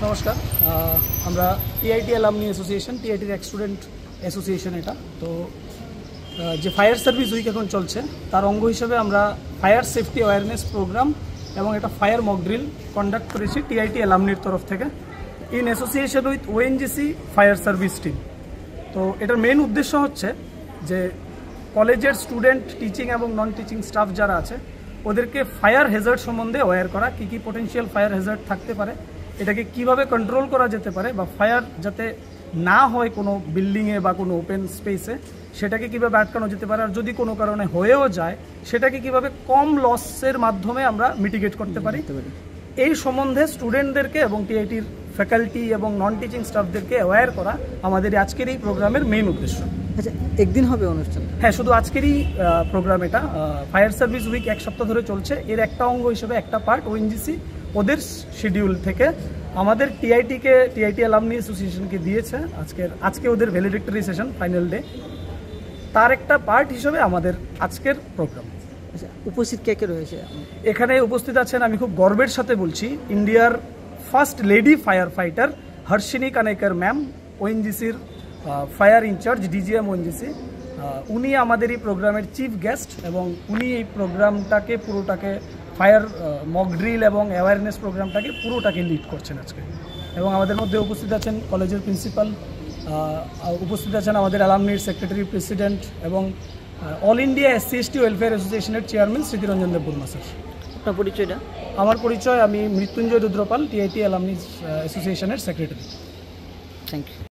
নমস্কার, আমরা TIT alumni association, টিআইটির এক স্টুডেন্ট অ্যাসোসিয়েশন। এটা তো যে ফায়ার সার্ভিস উইক এখন চলছে তার অঙ্গ হিসেবে আমরা ফায়ার সেফটি অ্যাওয়ারনেস প্রোগ্রাম এবং একটা ফায়ার মক ড্রিল কন্ডাক্ট করেছি টিআইটি অ্যালামনির তরফ থেকে in association with ONGC fire service team. তো এটার মেন উদ্দেশ্য হচ্ছে যে কলেজের স্টুডেন্ট, টিচিং এবং নন টিচিং স্টাফ যারা আছে ওদেরকে ফায়ার হ্যাজার্ড সম্বন্ধে অ্যাওয়্যার করা, কী কী পোটেনশিয়াল ফায়ার হ্যাজার্ড থাকতে পারে, এটাকে কিভাবে কন্ট্রোল করা যেতে পারে, বা ফায়ার যাতে না হয় কোনো বিল্ডিংয়ে বা কোনো ওপেন স্পেসে সেটাকে কীভাবে আটকানো যেতে পারে, আর যদি কোনো কারণে হয়েও যায় সেটাকে কিভাবে কম লসের মাধ্যমে আমরা মিটিগেট করতে পারি, এই সম্বন্ধে স্টুডেন্টদেরকে এবং টিআইটির ফ্যাকাল্টি এবং নন টিচিং স্টাফদেরকে অ্যাওয়্যার করা আমাদের আজকের এই প্রোগ্রামের মেইন উদ্দেশ্য। আচ্ছা, একদিন হবে অনুষ্ঠান? হ্যাঁ, শুধু আজকেরই প্রোগ্রাম এটা। ফায়ার সার্ভিস উইক এক সপ্তাহ ধরে চলছে, এর একটা অঙ্গ হিসেবে একটা পার্ট ওএনজিসি ওদের শিডিউল থেকে আমাদের টিআইটি অ্যালামনি অ্যাসোসিয়েশনকে দিয়েছে। আজকে ওদের ভ্যালিডিক্টরি সেশন, ফাইনাল ডে, তার একটা পার্ট হিসেবে আমাদের আজকের প্রোগ্রাম। আচ্ছা, উপস্থিত কে কে রয়েছে? এখানে উপস্থিত আছেন, আমি খুব গর্বের সাথে বলছি, ইন্ডিয়ার first lady fire fighter Harshini Kanekar ma'am, ওএনজিসির ফায়ার ইনচার্জ, ডিজিএম ওএনজিসি। উনি আমাদের এই প্রোগ্রামের চিফ গেস্ট এবং উনি এই প্রোগ্রামটাকে পুরোটাকে ফায়ার মক ড্রিল এবং অ্যাওয়ারনেস প্রোগ্রামটাকে পুরোটাকে লিড করছেন আজকে। এবং আমাদের মধ্যে উপস্থিত আছেন কলেজের প্রিন্সিপাল, উপস্থিত আছেন আমাদের অ্যালামনির সেক্রেটারি, প্রেসিডেন্ট এবং অল ইন্ডিয়া SC/ST ওয়েলফেয়ার অ্যাসোসিয়েশনের চেয়ারম্যান স্মৃতিরঞ্জন দেববর্মা স্যার। আপনার পরিচয়টা? আমার পরিচয়, আমি মৃত্যুঞ্জয় রুদ্রপাল, টিআইটি অ্যালামনি অ্যাসোসিয়েশনের সেক্রেটারি। Thank you.